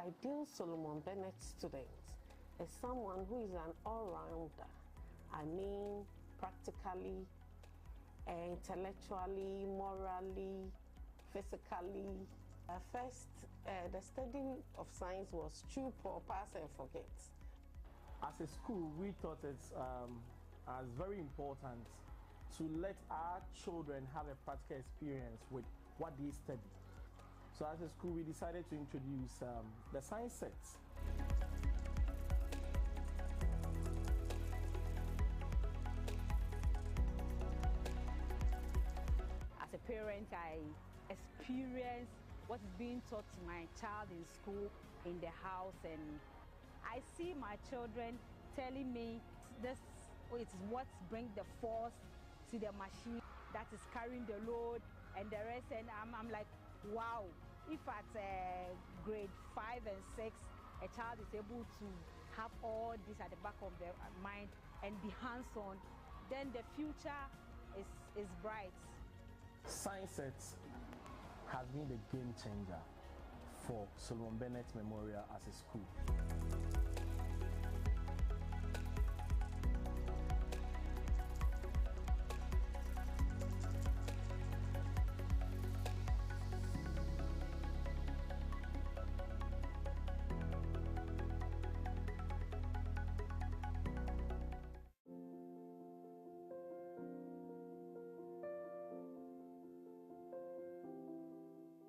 ideal Solomon Bennett student is someone who is an all-rounder. I mean, practically, intellectually, morally, physically. First, the study of science was chew, pour, pass and forget. As a school, we thought it's as very important to let our children have a practical experience with what they study. So as a school, we decided to introduce the science sets. As a parent, I experience what is being taught to my child in school, in the house, and I see my children telling me this is what brings the force to the machine that is carrying the load and the rest, and I'm like, wow, if at grade 5 and 6 a child is able to have all this at the back of their mind and be hands-on, then the future is bright. Science sets has been the game changer for Solomon Bennett Memorial as a school.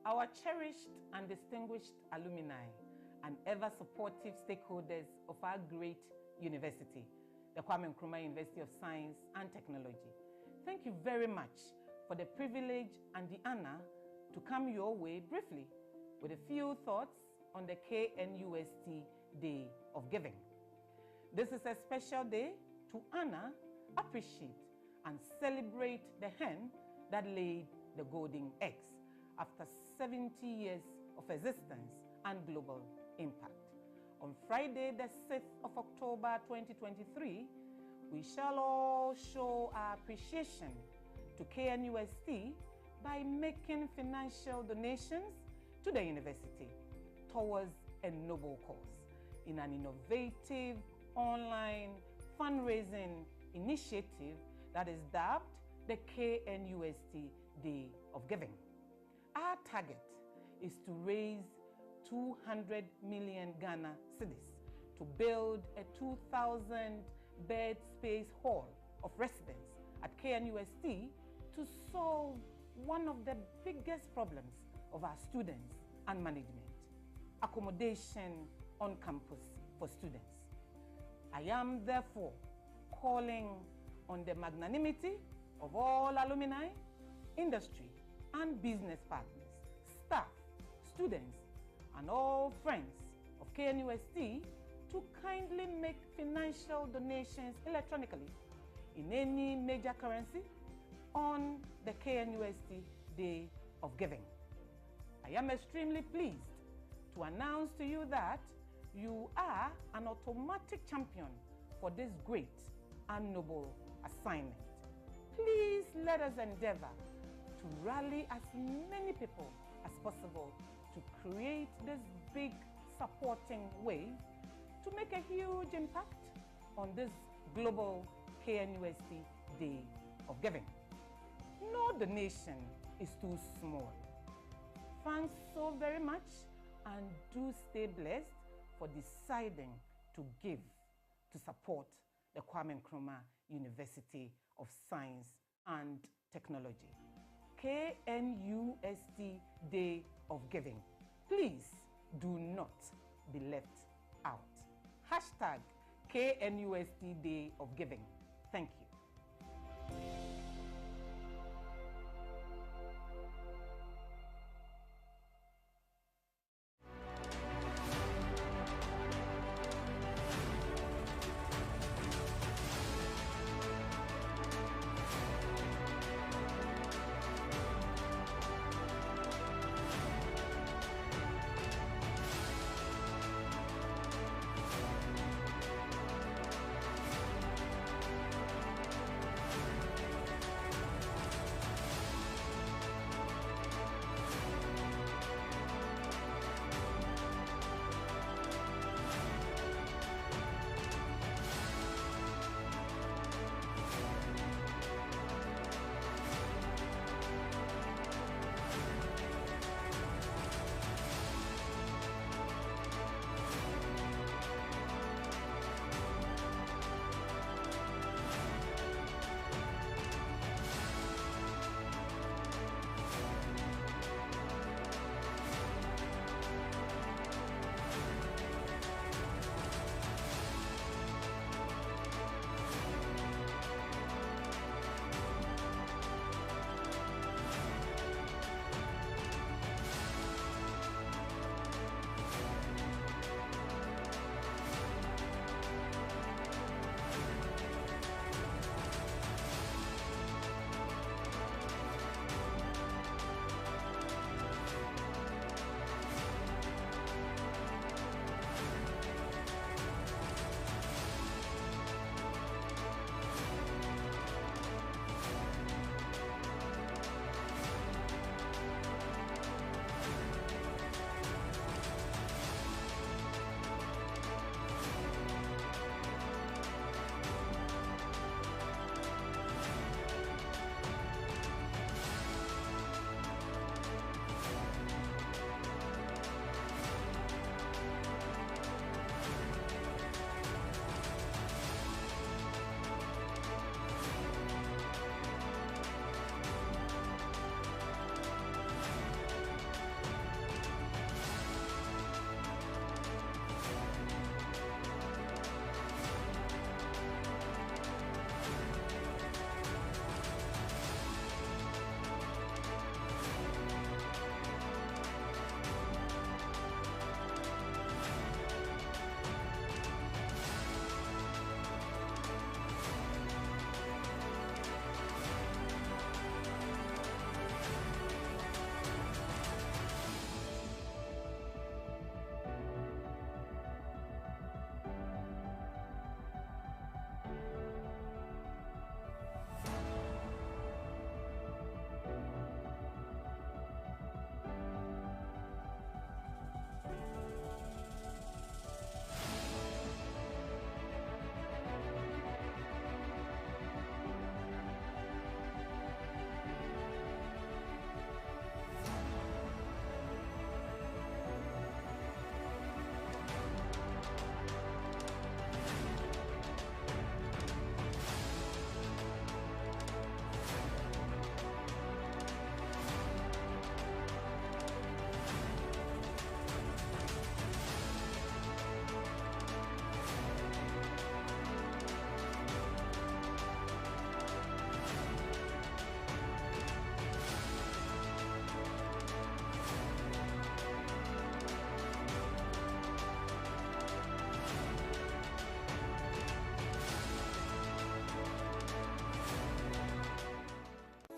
Our cherished and distinguished alumni and ever-supportive stakeholders of our great university, the Kwame Nkrumah University of Science and Technology, thank you very much for the privilege and the honor to come your way briefly with a few thoughts on the KNUST Day of Giving. This is a special day to honor, appreciate, and celebrate the hen that laid the golden eggs after 70 years of existence and global impact. On Friday, the 6th of October 2023, we shall all show our appreciation to KNUST by making financial donations to the university towards a noble cause in an innovative online fundraising initiative that is dubbed the KNUST Day of Giving. Our target is to raise 200 million Ghana cedis to build a 2,000 bed space hall of residence at KNUST to solve one of the biggest problems of our students and management: accommodation on campus for students. I am therefore calling on the magnanimity of all alumni, industry, and business partners, staff, students, and all friends of KNUST to kindly make financial donations electronically in any major currency on the KNUST Day of Giving. I am extremely pleased to announce to you that you are an automatic champion for this great and noble assignment. Please let us endeavor to rally as many people as possible to create this big supporting wave to make a huge impact on this global KNUST Day of Giving. No donation is too small. Thanks so very much, and do stay blessed for deciding to give to support the Kwame Nkrumah University of Science and Technology. KNUST Day of Giving. Please do not be left out. Hashtag KNUST Day of Giving. Thank you.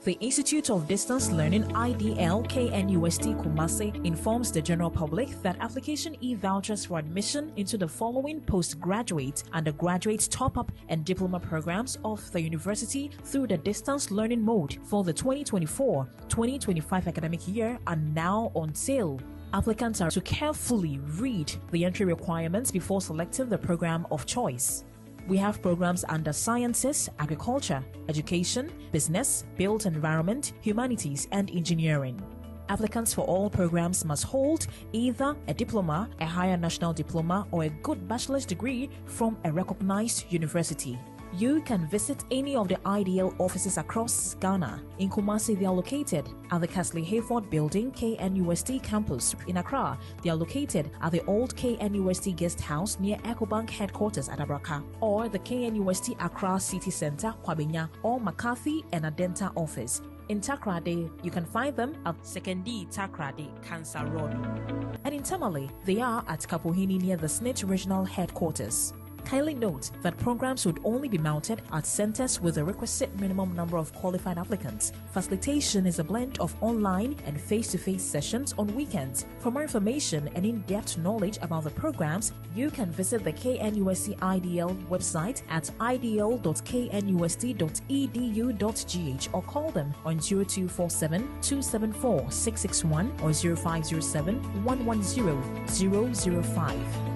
The Institute of Distance Learning IDL KNUST Kumasi informs the general public that application e-vouchers for admission into the following postgraduate, undergraduate, top-up and diploma programs of the university through the distance learning mode for the 2024-2025 academic year are now on sale. Applicants are to carefully read the entry requirements before selecting the program of choice. We have programs under Sciences, Agriculture, Education, Business, Built Environment, Humanities, and Engineering. Applicants for all programs must hold either a diploma, a higher national diploma, or a good bachelor's degree from a recognized university. You can visit any of the IDL offices across Ghana. In Kumasi, they are located at the Kasley-Hayford Building, KNUST campus. In Accra, they are located at the old KNUST guest house near EcoBank headquarters at Abraka, or the KNUST Accra City Center, Kwabenya, or McCarthy and Adenta office. In Takrade, you can find them at 2nd Takrade, Cancer Road. And in Tamale, they are at Kapohini near the SNIT regional headquarters. Kindly note that programs would only be mounted at centers with the requisite minimum number of qualified applicants. Facilitation is a blend of online and face-to-face sessions on weekends. For more information and in-depth knowledge about the programs, you can visit the KNUST IDL website at idl.knust.edu.gh or call them on 0247 274 661 or 0507 110 005.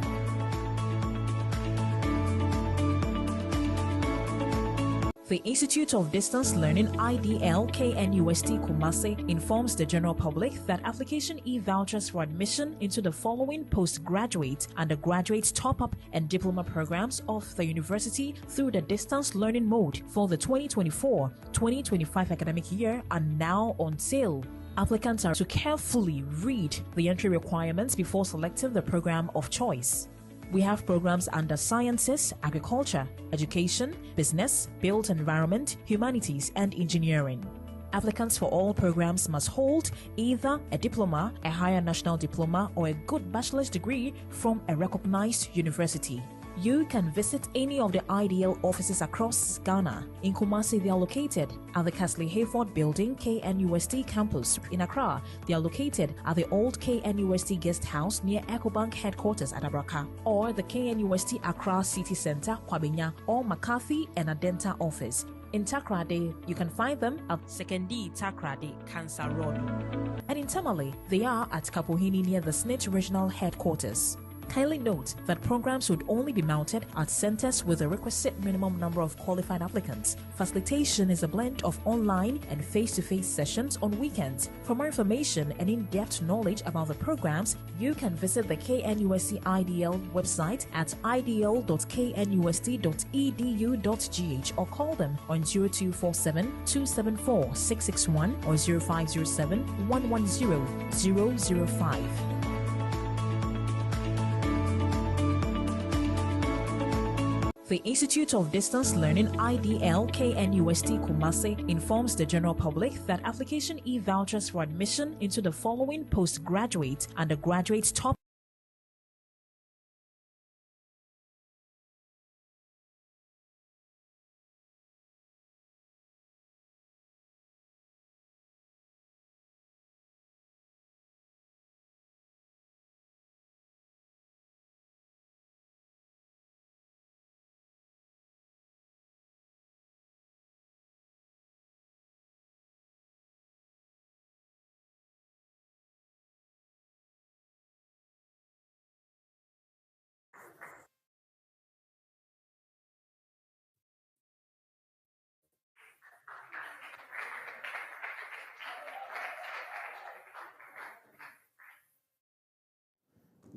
The Institute of Distance Learning IDL KNUST Kumasi informs the general public that application e-vouchers for admission into the following postgraduate, undergraduate, top-up and diploma programs of the university through the distance learning mode for the 2024-2025 academic year are now on sale. Applicants are to carefully read the entry requirements before selecting the program of choice. We have programs under Sciences, Agriculture, Education, Business, Built Environment, Humanities, and Engineering. Applicants for all programs must hold either a diploma, a higher national diploma, or a good bachelor's degree from a recognized university. You can visit any of the IDL offices across Ghana. In Kumasi, they are located at the Kasley-Hayford Building, KNUST campus. In Accra, they are located at the old KNUST guest house near EcoBank headquarters at Abraka, or the KNUST Accra City Center, Kwabenya, or McCarthy and Adenta office. In Takrade, you can find them at 2nd Takrade, Cancer Road. And in Tamale, they are at Kapohini near the SNIT regional headquarters. Kindly note that programs would only be mounted at centers with the requisite minimum number of qualified applicants. Facilitation is a blend of online and face-to-face sessions on weekends. For more information and in-depth knowledge about the programs, you can visit the KNUST IDL website at idl.knust.edu.gh or call them on 0247 274 661 or 0507 110 005. The Institute of Distance Learning IDL KNUST Kumasi informs the general public that application e-vouchers for admission into the following postgraduate, undergraduate, top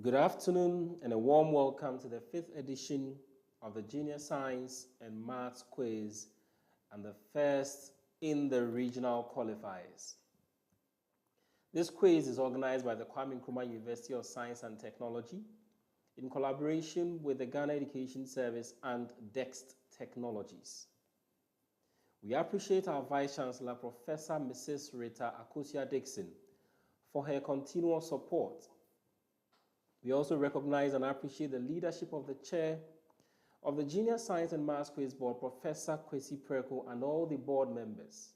Good afternoon and a warm welcome to the 5th edition of the Junior Science and Maths Quiz and the first in the regional qualifiers. This quiz is organized by the Kwame Nkrumah University of Science and Technology in collaboration with the Ghana Education Service and DEXT Technologies. We appreciate our Vice Chancellor, Professor Mrs. Rita Akosia-Dixon, for her continual support. We also recognize and appreciate the leadership of the Chair of the Junior Science and Maths Quiz Board, Professor Kwesi Preko, and all the board members.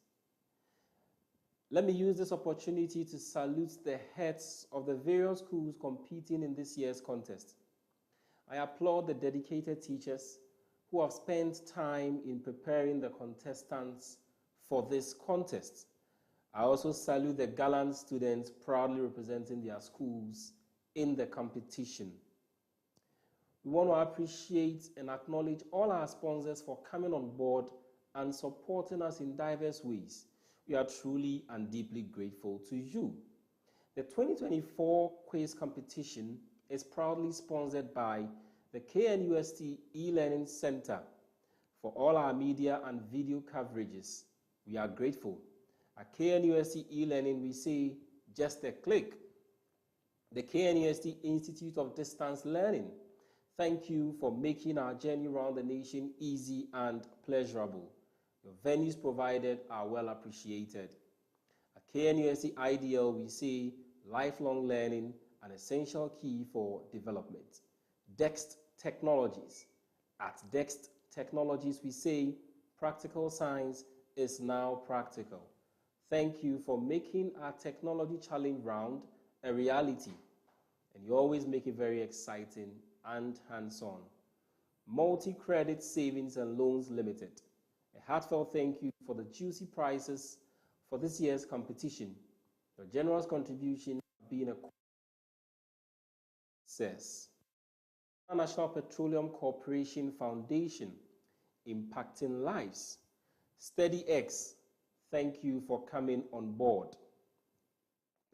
Let me use this opportunity to salute the heads of the various schools competing in this year's contest. I applaud the dedicated teachers who have spent time in preparing the contestants for this contest. I also salute the gallant students proudly representing their schools in the competition. We want to appreciate and acknowledge all our sponsors for coming on board and supporting us in diverse ways. We are truly and deeply grateful to you. The 2024 quiz competition is proudly sponsored by the KNUST e-Learning Center for all our media and video coverages. We are grateful. At KNUST e-Learning, we say just a click. The KNUST Institute of Distance Learning, thank you for making our journey around the nation easy and pleasurable. Your venues provided are well appreciated. At KNUST IDL, we say lifelong learning, an essential key for development. DEXT Technologies. At DEXT Technologies, we say practical science is now practical. Thank you for making our technology challenge round a reality, and you always make it very exciting and hands-on. Multi-Credit Savings and Loans Limited. A heartfelt thank you for the juicy prizes for this year's competition. Your generous contribution has been a success. National Petroleum Corporation Foundation, impacting lives. SteadyX, thank you for coming on board.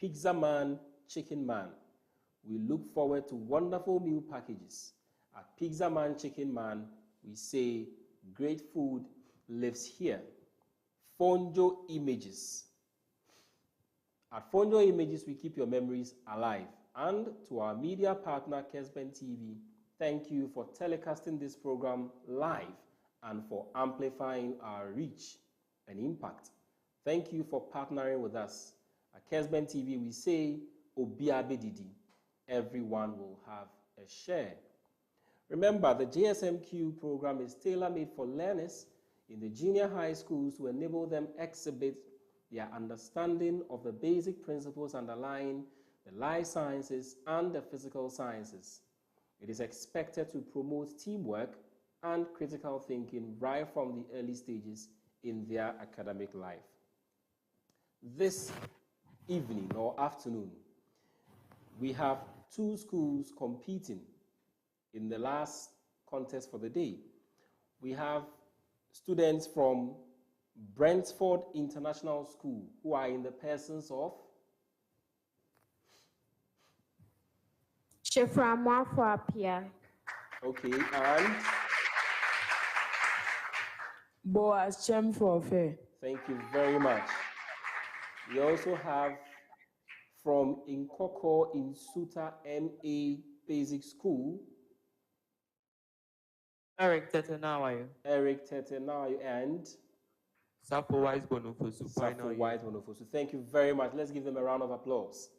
Pizza Man, Chicken Man, we look forward to wonderful meal packages. At Pizza Man, Chicken Man, we say great food lives here. Fonjo Images. At Fonjo Images, we keep your memories alive. And to our media partner, Kesben TV, thank you for telecasting this program live and for amplifying our reach and impact. Thank you for partnering with us. At Kesben TV, we say, Obiabe Didi, everyone will have a share. Remember, the JSMQ program is tailor-made for learners in the junior high schools to enable them exhibit their understanding of the basic principles underlying the life sciences and the physical sciences. It is expected to promote teamwork and critical thinking right from the early stages in their academic life. This evening or afternoon, we have two schools competing in the last contest for the day. We have students from Brentford International School who are in the persons of Sheframwa Fapia. Okay, and Boaz Chem Forfe. thank you very much. We also have from NKAWKAW NSUTA MA Basic School, Eric Tetenawayo. Eric Tetenawayo and Sapo Wise Bonofosu. Sapo Wise Bonofosu. Thank you very much. Let's give them a round of applause.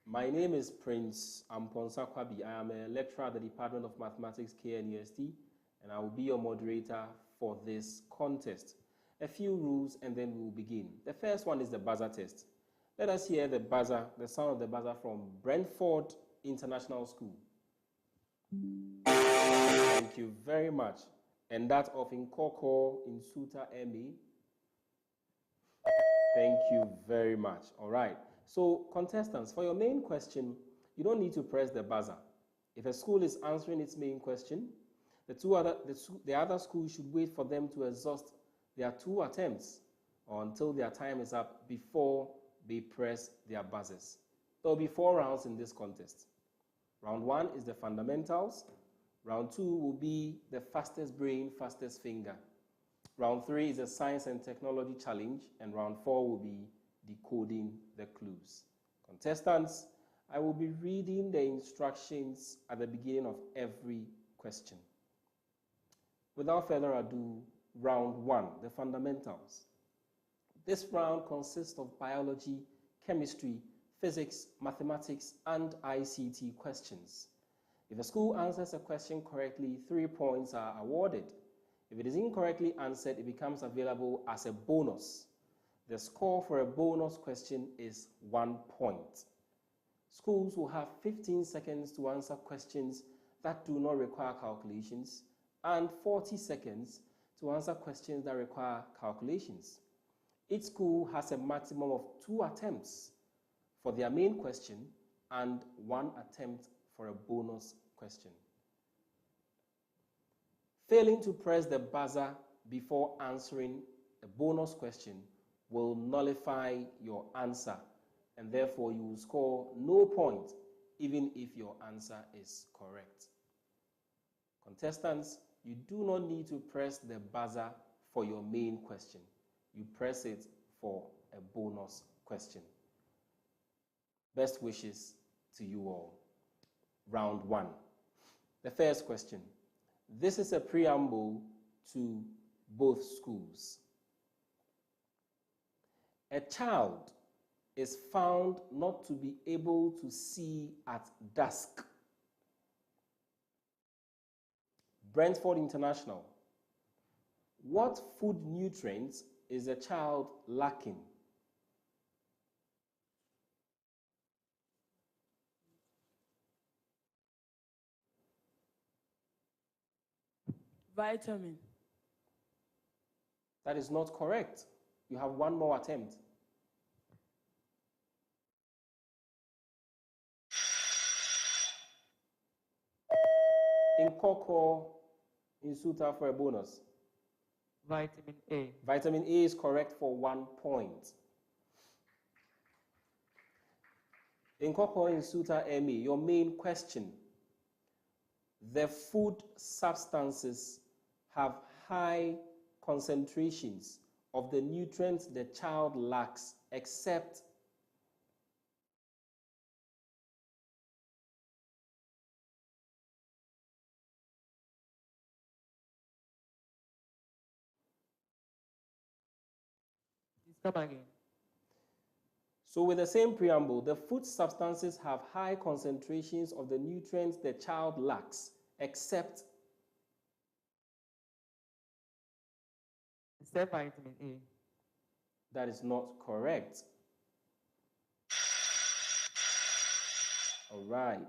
My name is Prince Amponsa Kwabi. I am a lecturer at the Department of Mathematics, KNUST, and I will be your moderator for this contest. A few rules and then we will begin. The first one is the buzzer test. Let us hear the buzzer, the sound of the buzzer from Brentford International School. Thank you very much. And that of NKAWKAW NSUTA MA. Thank you very much. All right. So contestants, for your main question, you don't need to press the buzzer. If a school is answering its main question, the other school should wait for them to exhaust their 2 attempts or until their time is up before they press their buzzers. There will be 4 rounds in this contest. Round 1 is the fundamentals. Round 2 will be the fastest brain, fastest finger. Round 3 is a science and technology challenge, and round 4 will be decoding the clues. Contestants, I will be reading the instructions at the beginning of every question. Without further ado, round 1, the fundamentals. This round consists of biology, chemistry, physics, mathematics, and ICT questions. If a school answers a question correctly, 3 points are awarded. If it is incorrectly answered, it becomes available as a bonus. The score for a bonus question is 1 point. Schools will have 15 seconds to answer questions that do not require calculations and 40 seconds to answer questions that require calculations. Each school has a maximum of 2 attempts for their main question and 1 attempt for a bonus question. Failing to press the buzzer before answering a bonus question will nullify your answer, and therefore you will score no point even if your answer is correct. Contestants, you do not need to press the buzzer for your main question. You press it for a bonus question. Best wishes to you all. Round 1. The first question. This is a preamble to both schools. A child is found not to be able to see at dusk. Brentford International. What food nutrients is a child lacking? Vitamin. That is not correct. You have 1 more attempt. NKAWKAW, NSUTA for a bonus. Vitamin A. Vitamin A is correct for 1 point. NKAWKAW, NSUTA, ME, your main question. The food substances have high concentrations of the nutrients the child lacks, except Come again. So with the same preamble, the food substances have high concentrations of the nutrients the child lacks, except Vitamin A. That is not correct. All right.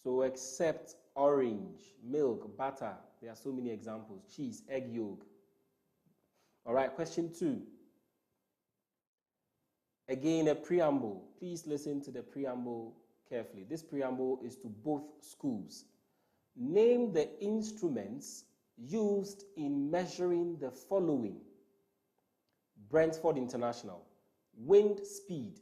So except orange, milk, butter, there are so many examples, cheese, egg yolk. All right, question 2. Again, a preamble. Please listen to the preamble carefully. This preamble is to both schools. Name the instruments used in measuring the following. Brentford International. Wind speed.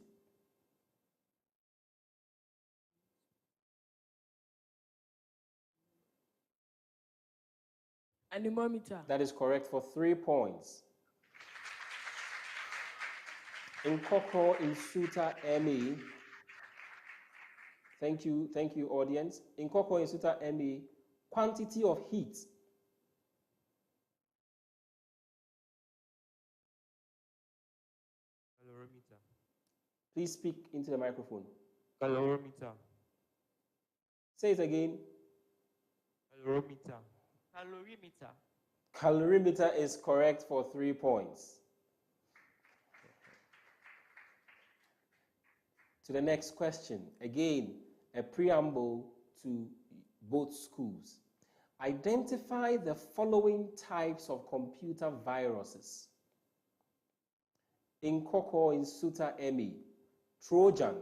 Anemometer. That is correct for 3 points. NKAWKAW, NSUTA, ME. Thank you, audience. NKAWKAW, NSUTA, ME. Quantity of heat. Calorimeter. Please speak into the microphone. Calorimeter. Say it again. Calorimeter. Calorimeter. Calorimeter is correct for 3 points. To the next question. Again, a preamble to both schools. Identify the following types of computer viruses. NKAWKAW, NSUTA, ME. Trojan.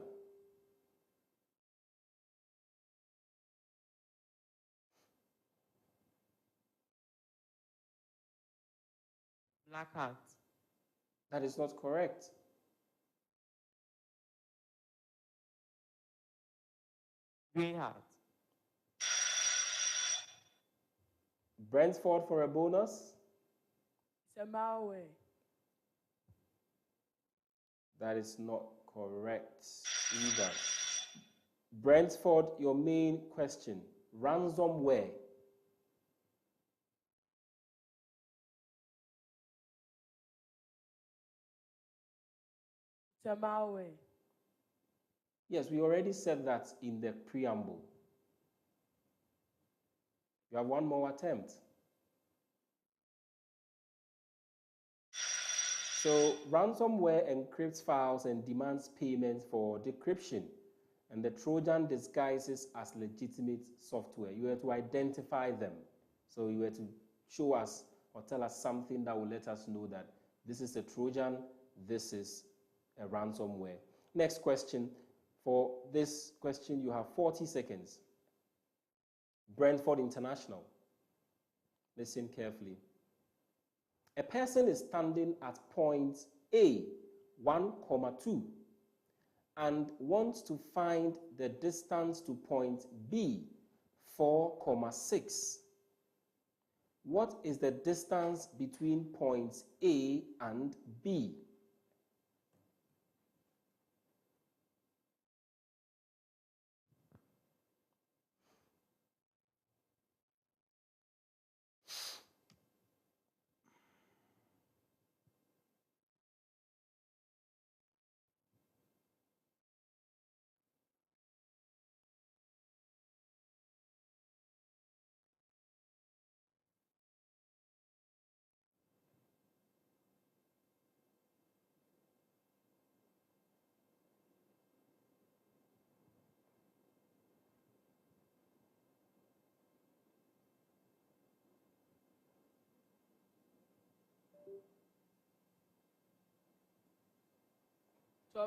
Black Hat. That is not correct. Grey Hat. Brentford for a bonus. It's a malware. That is not correct either. Brentford, your main question. Ransomware. It's a malware. Yes, we already said that in the preamble. You have 1 more attempt. So ransomware encrypts files and demands payment for decryption, and the Trojan disguises as legitimate software. You have to identify them. So you have to show us or tell us something that will let us know that this is a Trojan, this is a ransomware. Next question. For this question, you have 40 seconds. Brentford International. Listen carefully. A person is standing at point A, 1,2, and wants to find the distance to point B, 4,6. What is the distance between points A and B?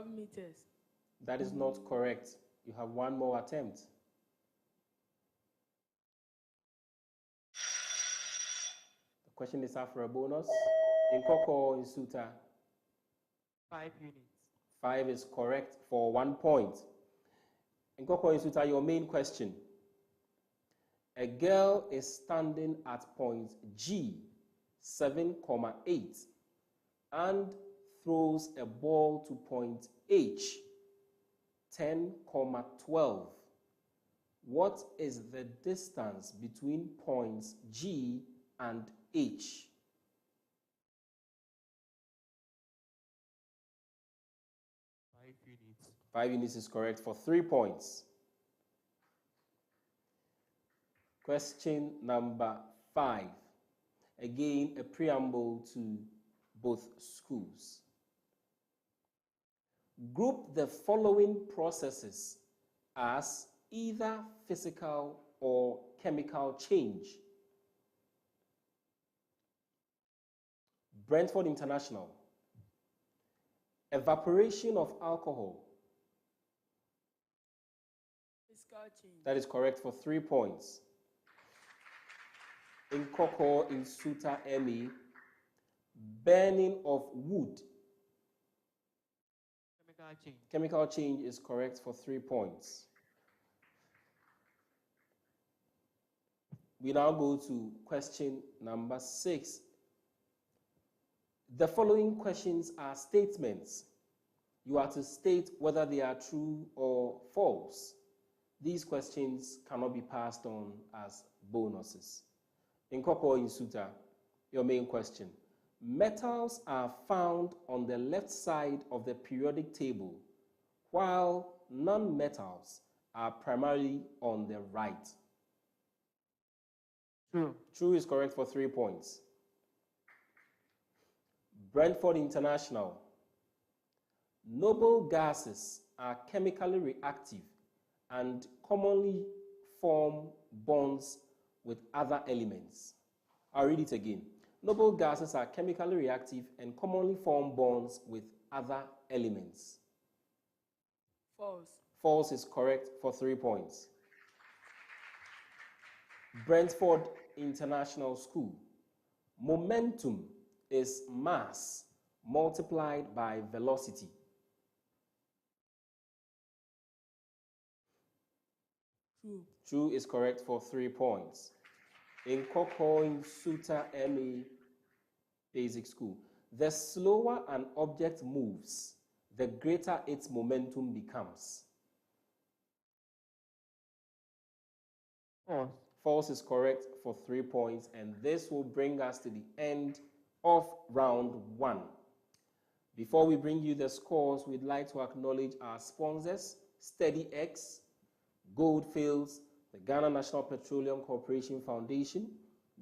meters. That is not correct. You have one more attempt. The question is up for a bonus. NKAWKAW, NSUTA. 5 units. 5 is correct for 1 point. NKAWKAW, NSUTA, your main question. A girl is standing at point G, 7,8, and throws a ball to point H, 10,12. What is the distance between points G and H? Units. 5 units is correct for 3 points. Question number 5. Again, a preamble to both schools. Group the following processes as either physical or chemical change. Brentford International. Evaporation of alcohol. Physical change. That is correct for 3 points. NKAWKAW, NSUTA, ME. Burning of wood. Chemical change. Chemical change is correct for 3 points. We now go to question number 6. The following questions are statements. You are to state whether they are true or false. These questions cannot be passed on as bonuses. NKAWKAW, NSUTA, your main question. Metals are found on the left side of the periodic table, while non-metals are primarily on the right. True. True is correct for 3 points. Brentford International. Noble gases are chemically reactive and commonly form bonds with other elements. I'll read it again. Noble gases are chemically reactive and commonly form bonds with other elements. False. False is correct for 3 points. Brentford International School. Momentum is mass multiplied by velocity. True. True is correct for 3 points. NKAWKAW, NSUTA, ME, Basic School. The slower an object moves, the greater its momentum becomes. False. False is correct for 3 points, and this will bring us to the end of round 1. Before we bring you the scores, we'd like to acknowledge our sponsors, SteadyX, Goldfields, the Ghana National Petroleum Corporation Foundation,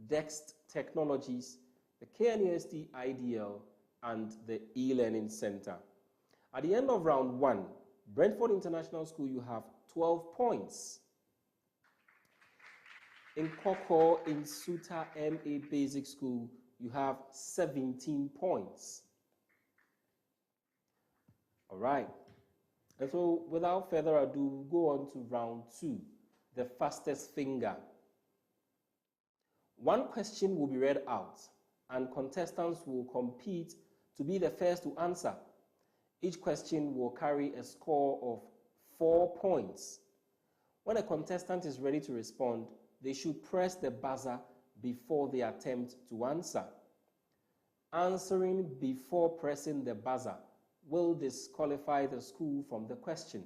Dext Technologies, the KNUST IDL, and the e-learning center. At the end of round 1, Brentford International School, you have 12 points. In NKAWKAW, in NSUTA MA Basic School, you have 17 points. All right. And so without further ado, we'll go on to round 2, the fastest finger. One question will be read out, and contestants will compete to be the first to answer. Each question will carry a score of 4 points. When a contestant is ready to respond, they should press the buzzer before they attempt to answer. Answering before pressing the buzzer will disqualify the school from the question.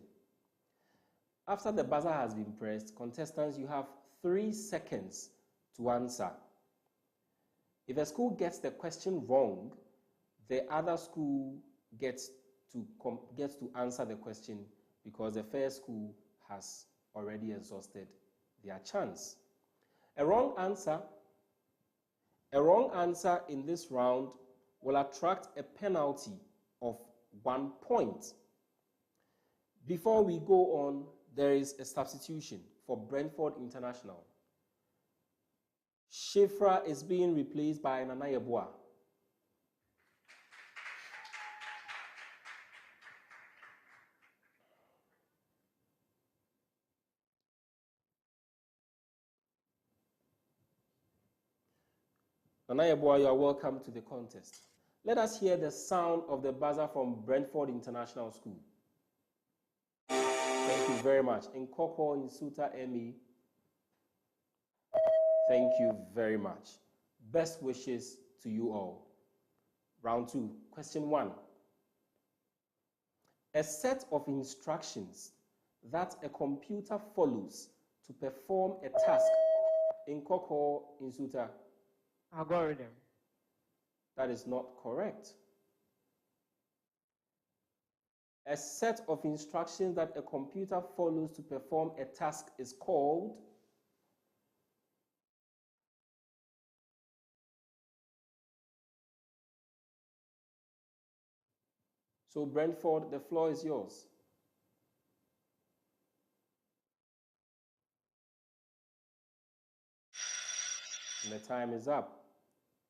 After the buzzer has been pressed, contestants, you have 3 seconds to answer. If a school gets the question wrong, the other school gets to answer the question because the first school has already exhausted their chance. A wrong answer in this round will attract a penalty of 1 point. Before we go on, there is a substitution for Brentford International. Shifra is being replaced by Nana Yeboah. Nana Yeboah, you are welcome to the contest. Let us hear the sound of the buzzer from Brentford International School. Thank you very much. NKAWKAW, NSUTA ME. Thank you very much. Best wishes to you all. Round 2, question 1. A set of instructions that a computer follows to perform a task. NKAWKAW, NSUTA. Algorithm. That is not correct. A set of instructions that a computer follows to perform a task is called So Brentford, the floor is yours. And the time is up.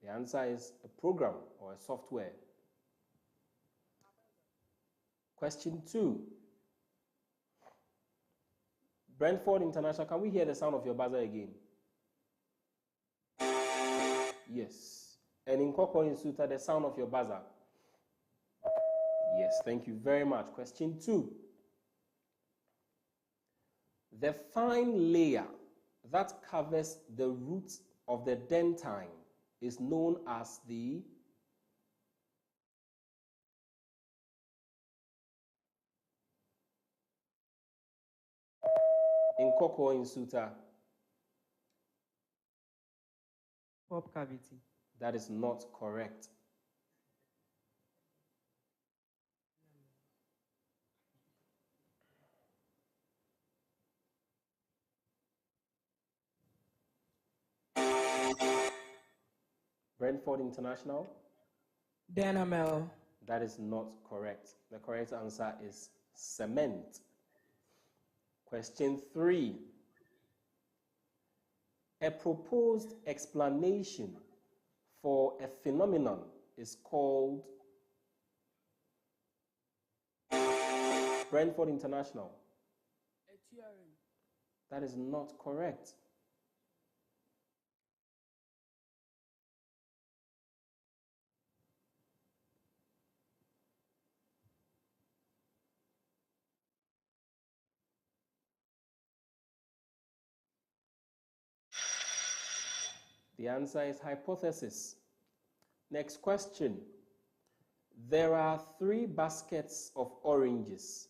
The answer is a program or a software. Question 2. Brentford International, can we hear the sound of your buzzer again? Yes. And in NKAWKAW, NSUTA, the sound of your buzzer. Yes, thank you very much. Question 2. The fine layer that covers the roots of the dentine is known as the NKAWKAW, NSUTA. Pulp cavity. That is not correct. Brentford International. Dynamel. That is not correct. The correct answer is cement. Question 3. A proposed explanation for a phenomenon is called Brentford International. A theorem. That is not correct. The answer is hypothesis. Next question. There are 3 baskets of oranges.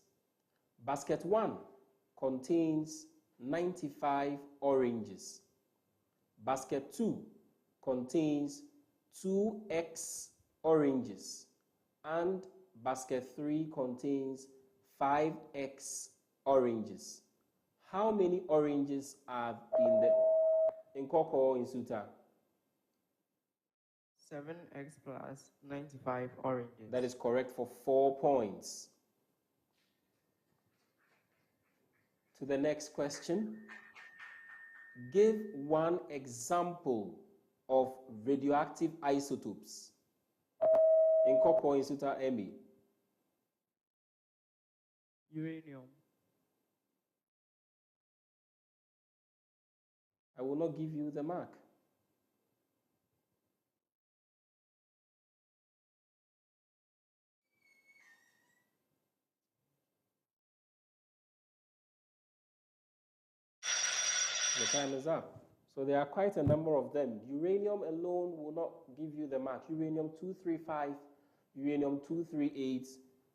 Basket 1 contains 95 oranges. Basket 2 contains 2x oranges. And basket 3 contains 5x oranges. How many oranges are in NKAWKAW, NSUTA? 7x plus 95 oranges. That is correct for 4 points. To the next question. Give one example of radioactive isotopes. NKAWKAW INSUTA ME. Uranium. I will not give you the mark. The time is up. So there are quite a number of them. Uranium alone will not give you the mark. Uranium-235, uranium-238,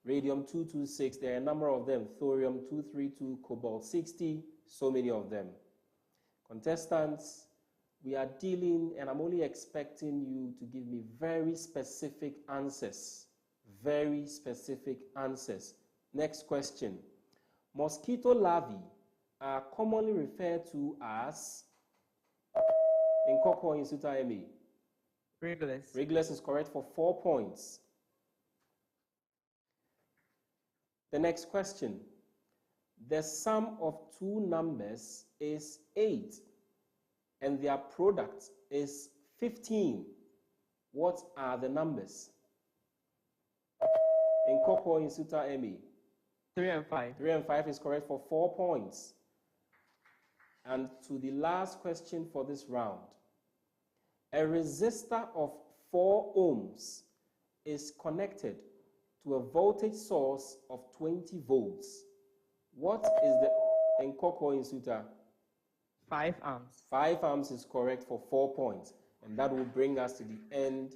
radium-226, there are a number of them. Thorium-232, cobalt-60, so many of them. Contestants, we are dealing, and I'm only expecting you to give me very specific answers. Very specific answers. Next question. Mosquito larvae are commonly referred to as NKAWKAW INSUTA ME. Regless. Regless is correct for 4 points. The next question. The sum of two numbers is 8 and their product is 15. What are the numbers? NKAWKAW INSUTA ME. 3 and 5. 3 and 5 is correct for 4 points. And to the last question for this round. A resistor of 4 ohms is connected to a voltage source of 20 volts. What is the NKAWKAW INSUTA? 5 amps. 5 amps is correct for 4 points. And that will bring us to the end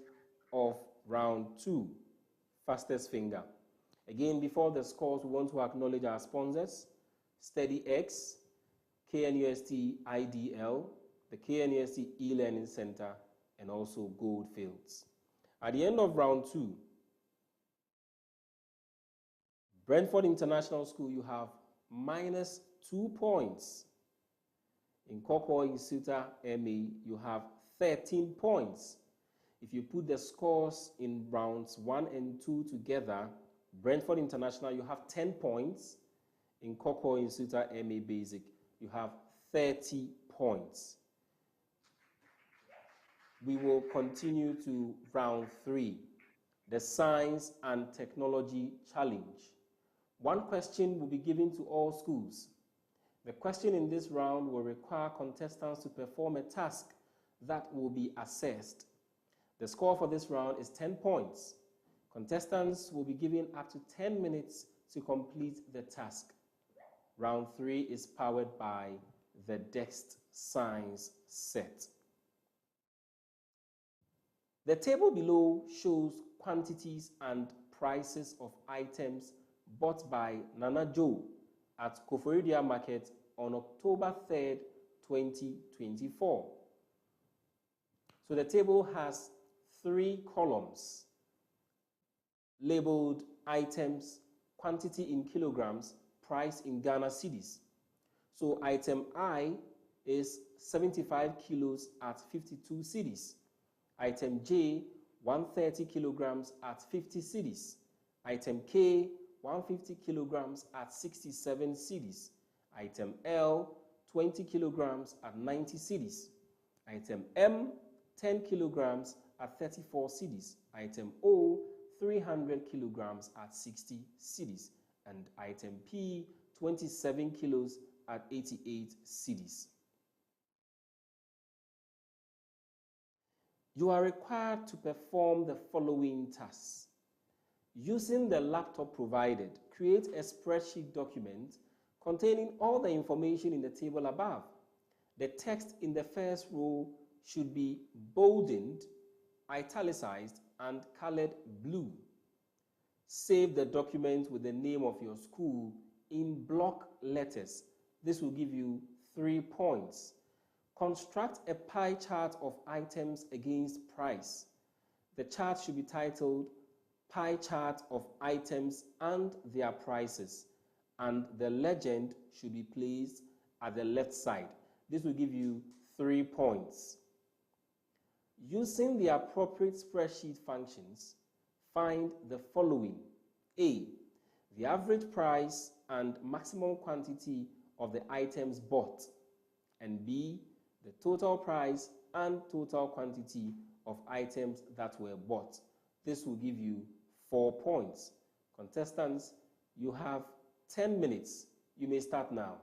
of round 2. Fastest finger. Again, before the scores, we want to acknowledge our sponsors, StudyX, KNUST IDL, the KNUST e-learning center, and also Goldfields. At the end of round 2, Brentford International School, you have -2 points. In NKAWKAW INSUTA ME, you have 13 points. If you put the scores in rounds 1 and 2 together, Brentford International, you have 10 points. In NKAWKAW INSUTA ME Basic, you have 30 points. We will continue to round 3, the Science and Technology Challenge. One question will be given to all schools. The question in this round will require contestants to perform a task that will be assessed. The score for this round is 10 points. Contestants will be given up to 10 minutes to complete the task. Round 3 is powered by the DEXT Science set. The table below shows quantities and prices of items bought by Nana Joe at Koforidua Market on October 3rd, 2024. So the table has 3 columns labeled items, quantity in kilograms, price in Ghana cedis. So item I is 75 kilos at 52 cedis. Item J, 130 kilograms at 50 cedis. Item K, 150 kilograms at 67 cedis. Item L, 20 kilograms at 90 cedis. Item M, 10 kilograms at 34 cedis. Item O, 300 kilograms at 60 cedis. And item P, 27 kilos at 88 cedis. You are required to perform the following tasks. Using the laptop provided, create a spreadsheet document containing all the information in the table above. The text in the first row should be boldened, italicized, and colored blue. Save the document with the name of your school in block letters. This will give you 3 points. Construct a pie chart of items against price. The chart should be titled Pie Chart of Items and Their Prices, and the legend should be placed at the left side. This will give you 3 points. Using the appropriate spreadsheet functions, find the following. A, the average price and maximum quantity of the items bought, and B, the total price and total quantity of items that were bought. This will give you 4 points. Contestants, you have 10 minutes. You may start now.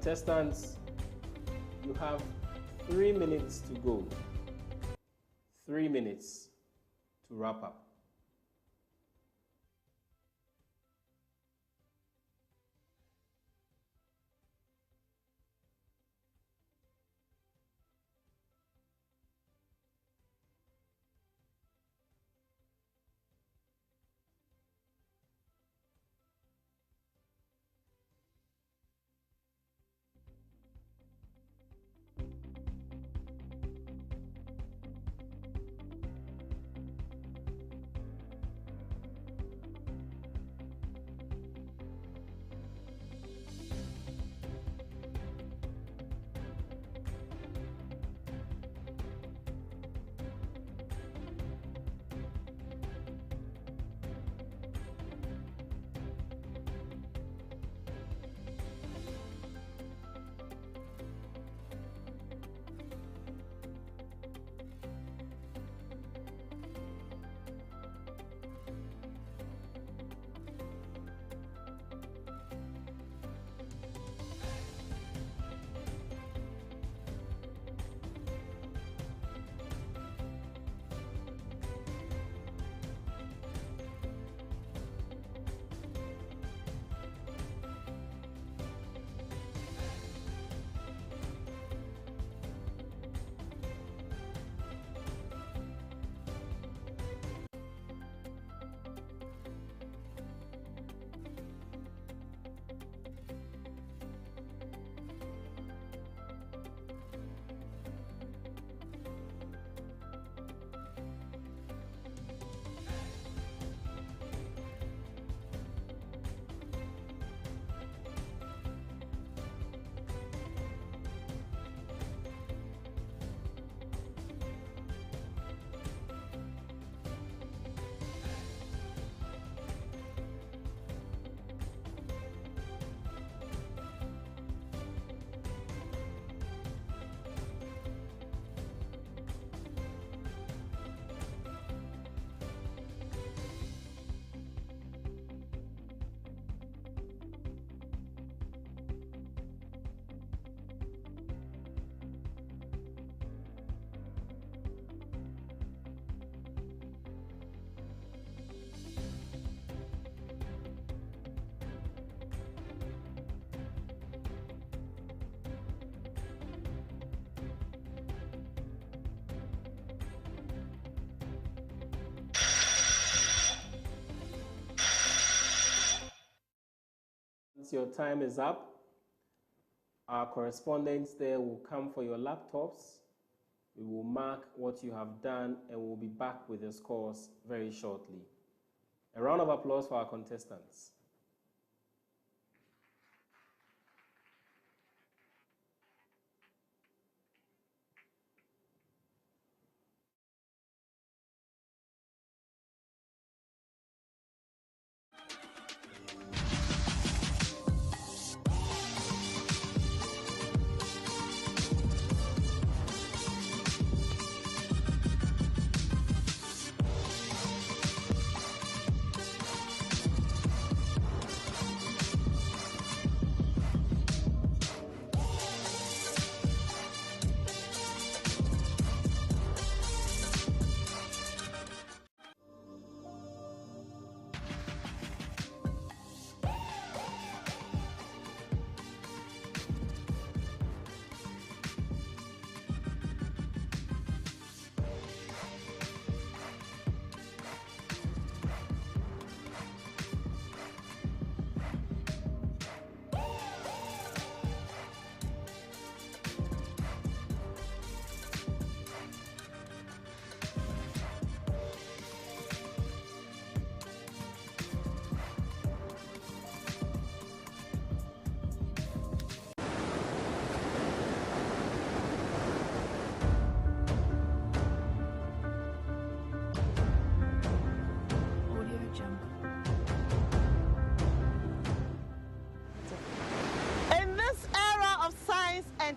Contestants, you have 3 minutes to go. 3 minutes to wrap up. Once your time is up, our correspondents there will come for your laptops. We will mark what you have done and we'll be back with the scores very shortly. A round of applause for our contestants.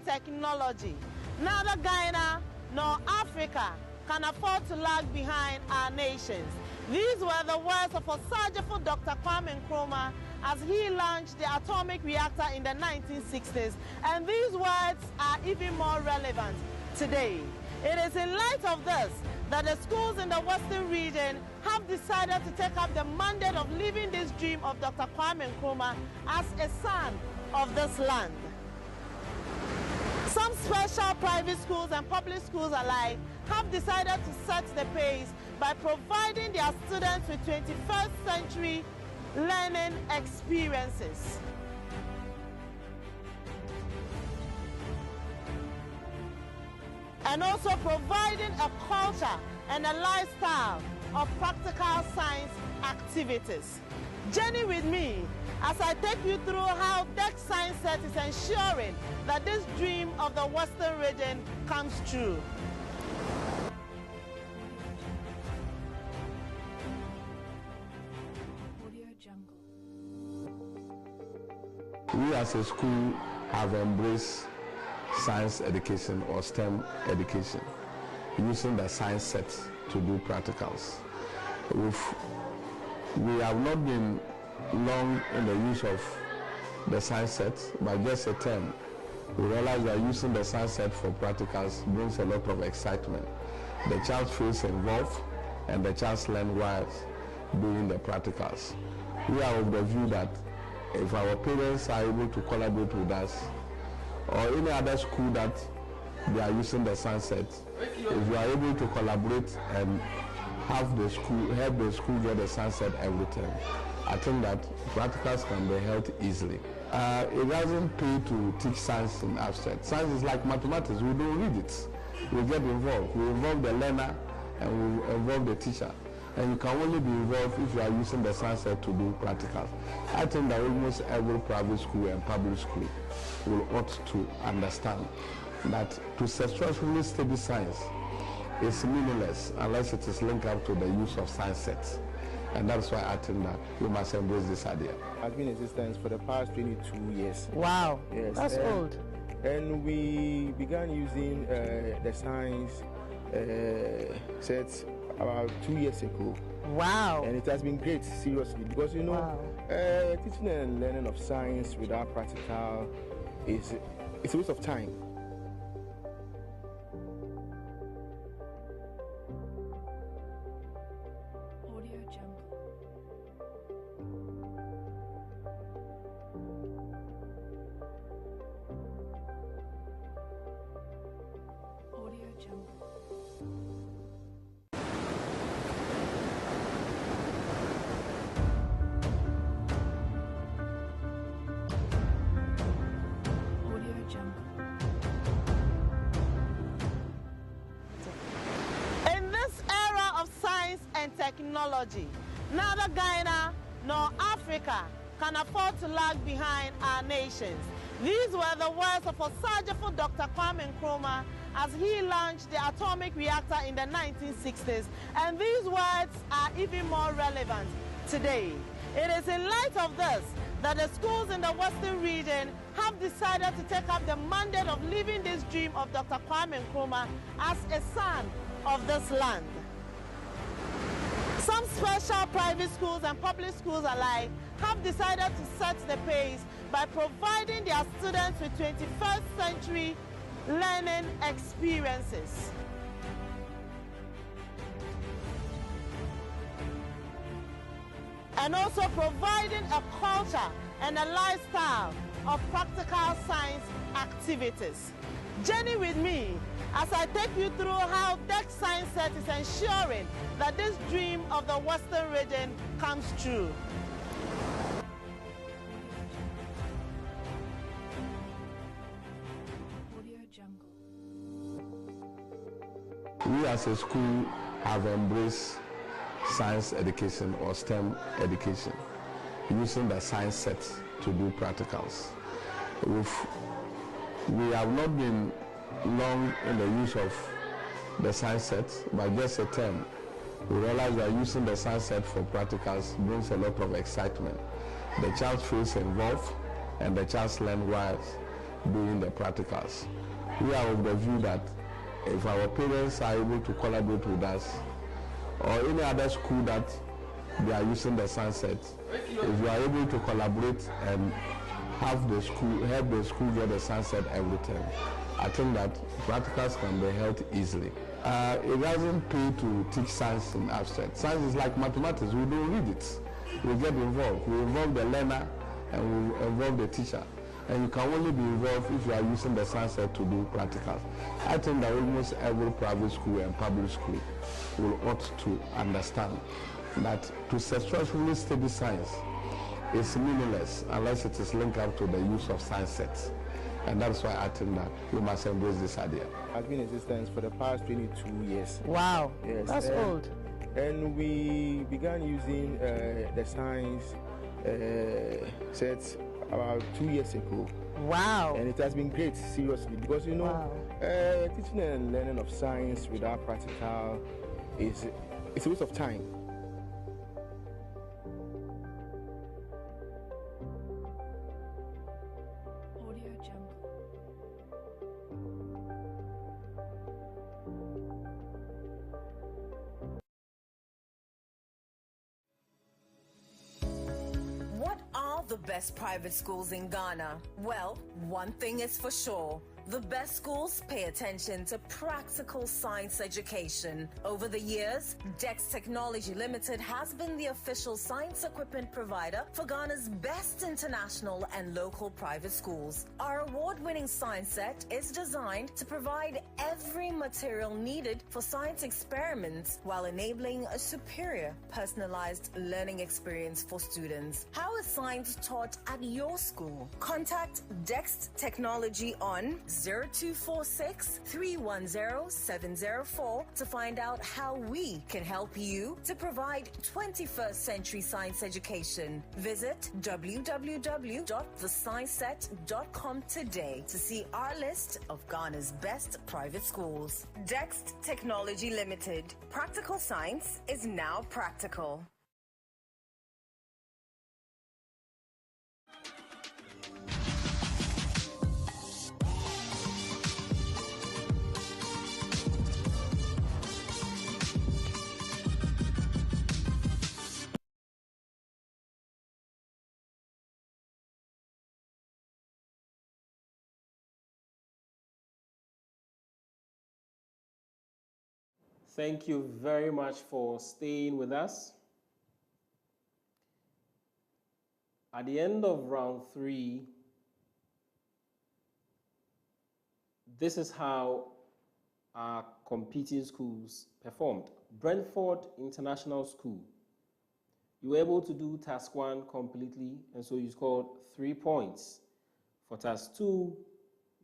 Technology. Neither Ghana nor Africa can afford to lag behind our nations. These were the words of Osajefo Dr. Kwame Nkrumah as he launched the atomic reactor in the 1960s, and these words are even more relevant today. It is in light of this that the schools in the Western region have decided to take up the mandate of living this dream of Dr. Kwame Nkrumah as a son of this land. Some special private schools and public schools alike have decided to set the pace by providing their students with 21st century learning experiences. And also providing a culture and a lifestyle of practical science activities. Journey with me as I take you through how Tech Science Set is ensuring that this dream of the Western region comes true. We as a school have embraced science education or STEM education, using the science set to do practicals. We have not been long in the use of the science set, but just a term. We realize that using the science set for practicals brings a lot of excitement. The child feels involved and the child learns while doing the practicals. We are of the view that if our parents are able to collaborate with us, or any other school that they are using the science set, if you are able to collaborate and help the school get the science set every time, I think that practicals can be held easily. It doesn't pay to teach science in abstract. Science is like mathematics. We don't read it. We get involved. We involve the learner and we involve the teacher. And you can only be involved if you are using the science set to do practicals. I think that almost every private school and public school will ought to understand that to successfully study science is meaningless unless it is linked up to the use of science sets. And that's why I think that we must embrace this idea. I've been in existence for the past 22 years. Wow, yes, that's old. And we began using the science sets about 2 years ago. Wow. And it has been great, seriously, because you know, wow. Teaching and learning of science without practical it's a waste of time. Technology. Neither Ghana nor Africa can afford to lag behind our nations. These were the words of Osajefo Dr. Kwame Nkrumah as he launched the atomic reactor in the 1960s, and these words are even more relevant today. It is in light of this that the schools in the Western region have decided to take up the mandate of living this dream of Dr. Kwame Nkrumah as a son of this land. Some special private schools and public schools alike have decided to set the pace by providing their students with 21st century learning experiences. And also providing a culture and a lifestyle of practical science activities. Journey with me as I take you through how Tech Science Set is ensuring that this dream of the Western region comes true. We as a school have embraced science education or STEM education, using the science set to do practicals. We have not been long in the use of the science set, but just a term. We realize that using the science set for practicals brings a lot of excitement. The child feels involved and the child learns while doing the practicals. We are of the view that if our parents are able to collaborate with us, or any other school that they are using the sunset, if you are able to collaborate and help the school get the sunset every time, I think that practicals can be held easily. It doesn't pay to teach science in abstract. Science is like mathematics. We don't read it. We get involved. We involve the learner and we involve the teacher. And you can only be involved if you are using the sunset to do practicals. I think that almost every private school and public school will ought to understand that to successfully study science is meaningless unless it is linked up to the use of science sets. And that's why I think that we must embrace this idea. Has been in existence for the past 22 years. Wow, yes, that's old. And we began using the science sets about 2 years ago. Wow. And it has been great, seriously, because you know, wow. Teaching and learning of science without practical it's a waste of time. The best private schools in Ghana? Well, one thing is for sure. The best schools pay attention to practical science education. Over the years, DEX Technology Limited has been the official science equipment provider for Ghana's best international and local private schools. Our award-winning science set is designed to provide every material needed for science experiments while enabling a superior, personalized learning experience for students. How is science taught at your school? Contact DEX Technology on 0246-310-704 to find out how we can help you to provide 21st century science education. Visit www.thescienceset.com today to see our list of Ghana's best private schools. DEX Technology Limited. Practical science is now practical. Thank you very much for staying with us. At the end of round 3, this is how our competing schools performed. Brentford International School, you were able to do task 1 completely, and so you scored 3 points. For task 2,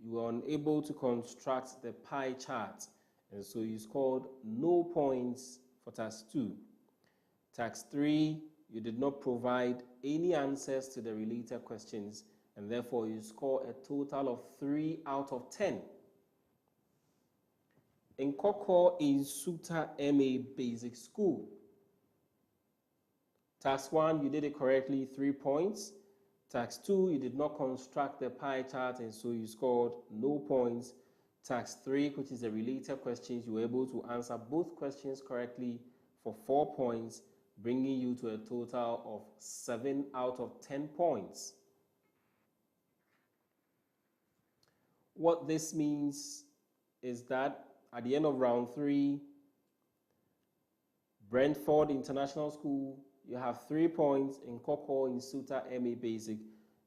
you were unable to construct the pie chart, and so you scored no points for task 2. Task 3, you did not provide any answers to the related questions, and therefore you score a total of 3 out of 10. NKAWKAW NSUTA MA Basic School. Task 1, you did it correctly, 3 points. Task 2, you did not construct the pie chart, and so you scored no points. Task 3, which is the related questions, you were able to answer both questions correctly for 4 points, bringing you to a total of 7 out of 10 points. What this means is that at the end of round 3, Brentford International School, you have 3 points. In NKAWKAW NSUTA MA Basic,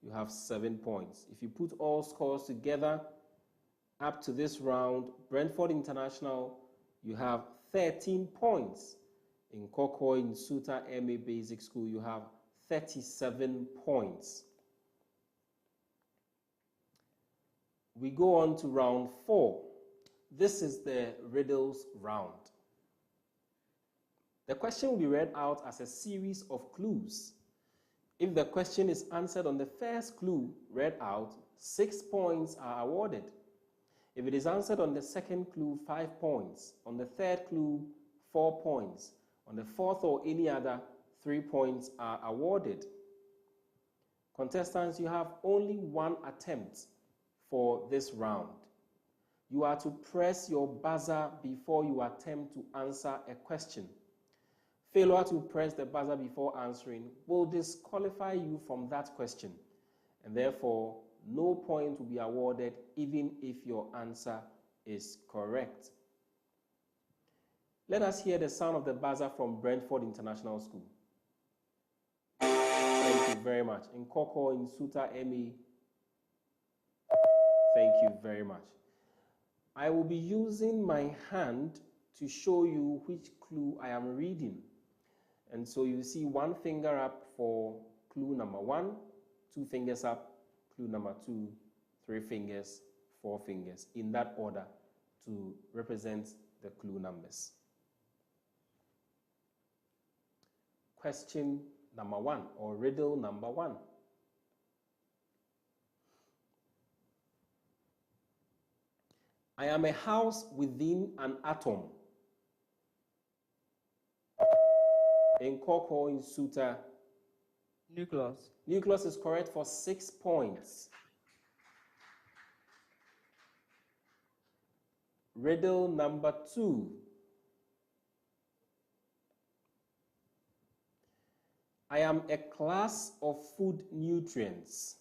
you have 7 points. If you put all scores together, up to this round, Brentford International, you have 13 points. In NKAWKAW NSUTA MA Basic School, you have 37 points. We go on to round 4. This is the riddles round. The question will be read out as a series of clues. If the question is answered on the first clue read out, 6 points are awarded. If it is answered on the second clue, 5 points. On the third clue, 4 points. On the fourth or any other, 3 points are awarded. Contestants, you have only 1 attempt for this round. You are to press your buzzer before you attempt to answer a question. Failure to press the buzzer before answering will disqualify you from that question, and therefore no point will be awarded even if your answer is correct. Let us hear the sound of the buzzer from Brentford International School. Thank you very much. NKAWKAW, NSUTA, MA. Thank you very much. I will be using my hand to show you which clue I am reading. And so you see one finger up for clue number 1, 2 fingers up, clue number 2, 3 fingers, 4 fingers, in that order to represent the clue numbers. Question number 1, or riddle number 1. I am a house within an atom. NKAWKAW, NSUTA. Nucleus. Nucleus is correct for 6 points. Riddle number 2. I am a class of food nutrients.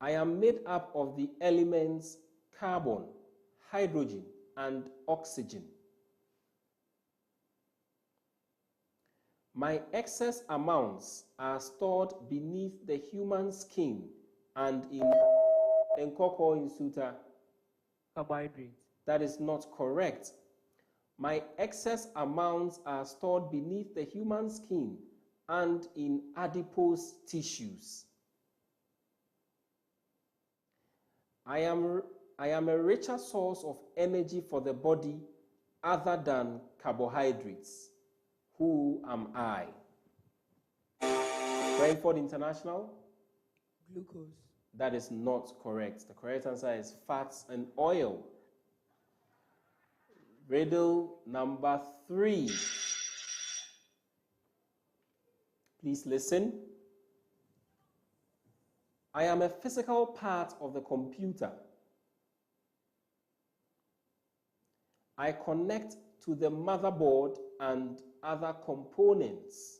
I am made up of the elements carbon, hydrogen, and oxygen. My excess amounts are stored beneath the human skin and in NKAWKAW, NSUTA. Carbohydrates. That is not correct. My excess amounts are stored beneath the human skin and in adipose tissues. I am a richer source of energy for the body other than carbohydrates. Who am I? Brentford International? Glucose. That is not correct. The correct answer is fats and oil. Riddle number 3. Please listen. I am a physical part of the computer. I connect to the motherboard and other components.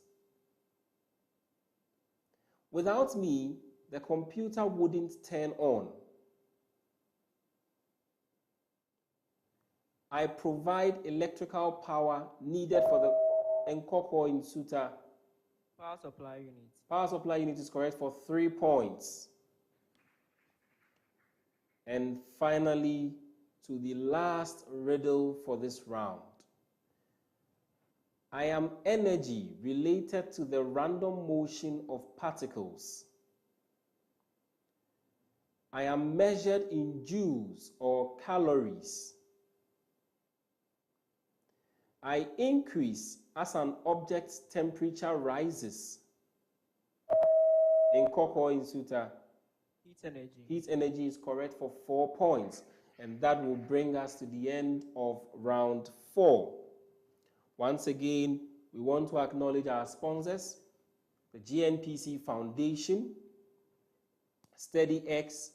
Without me, the computer wouldn't turn on. I provide electrical power needed for the NKAWKAW, NSUTA. Power supply unit. Power supply unit is correct for 3 points. And finally, to the last riddle for this round. I am energy related to the random motion of particles. I am measured in joules or calories. I increase as an object's temperature rises. NKAWKAW, NSUTA. Heat energy. Heat energy is correct for 4 points. And that will bring us to the end of round 4. Once again, we want to acknowledge our sponsors, the GNPC Foundation, SteadyX,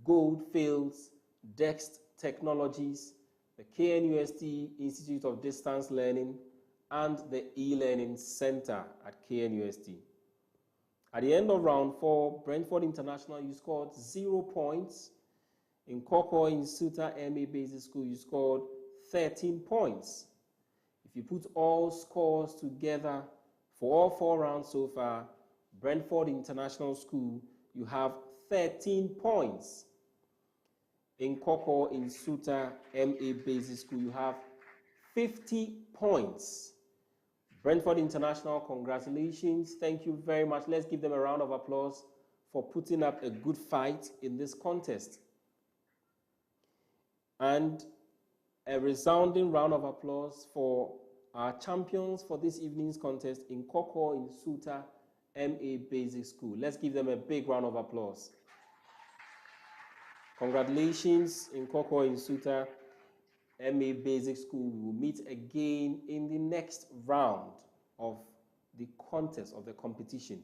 Goldfields, Dext Technologies, the KNUST Institute of Distance Learning, and the E-Learning Center at KNUST. At the end of round 4, Brentford International, you scored 0 points. NKAWKAW, NSUTA, MA Basic School, you scored 13 points. If you put all scores together for all 4 rounds so far, Brentford International School, you have 13 points. NKAWKAW, NSUTA, MA Basic School, you have 50 points. Brentford International, congratulations. Thank you very much. Let's give them a round of applause for putting up a good fight in this contest. And a resounding round of applause for our champions for this evening's contest in NKAWKAW, NSUTA, MA Basic School. Let's give them a big round of applause. Congratulations, NKAWKAW, NSUTA, MA Basic School. We will meet again in the next round of the contest, of the competition.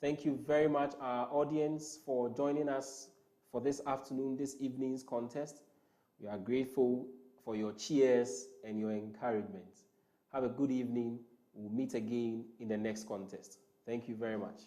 Thank you very much, our audience, for joining us for for this afternoon, this evening's contest. We are grateful for your cheers and your encouragement. Have a good evening. We'll meet again in the next contest. Thank you very much.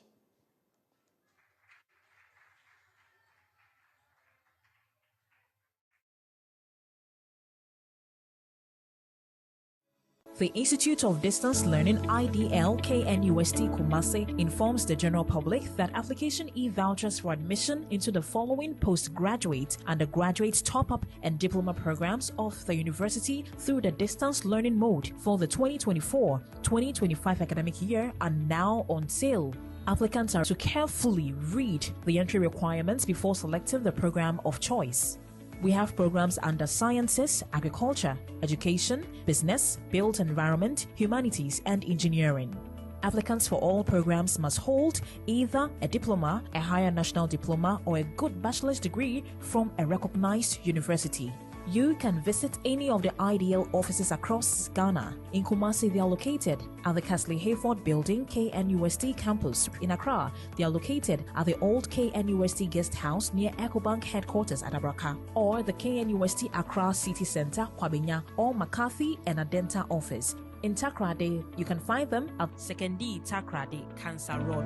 The Institute of Distance Learning IDL KNUST Kumasi informs the general public that application e-vouchers for admission into the following postgraduate, undergraduate, top-up and diploma programs of the university through the distance learning mode for the 2024-2025 academic year are now on sale. Applicants are to carefully read the entry requirements before selecting the program of choice. We have programs under sciences, agriculture, education, business, built environment, humanities, and engineering. Applicants for all programs must hold either a diploma, a higher national diploma, or a good bachelor's degree from a recognized university. You can visit any of the IDL offices across Ghana. In Kumasi, they are located at the Kasley-Hayford Building, KNUST campus. In Accra, they are located at the old KNUST guest house near EcoBank headquarters at Abraka, or the KNUST Accra City Center, Kwabenya, or McCarthy and Adenta office. In Takrade, you can find them at 2nd Takrade, Cancer Road.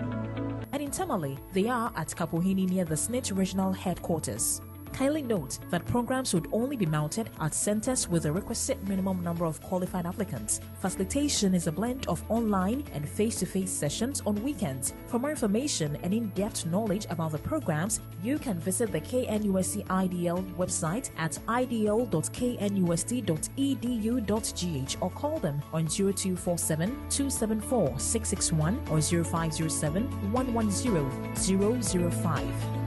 And in Tamale, they are at Kapuhini near the SNIT regional headquarters. Kindly note that programs would only be mounted at centers with the requisite minimum number of qualified applicants. Facilitation is a blend of online and face-to-face sessions on weekends. For more information and in-depth knowledge about the programs, you can visit the KNUST IDL website at idl.knust.edu.gh or call them on 0247 274 661 or 0507 110 005.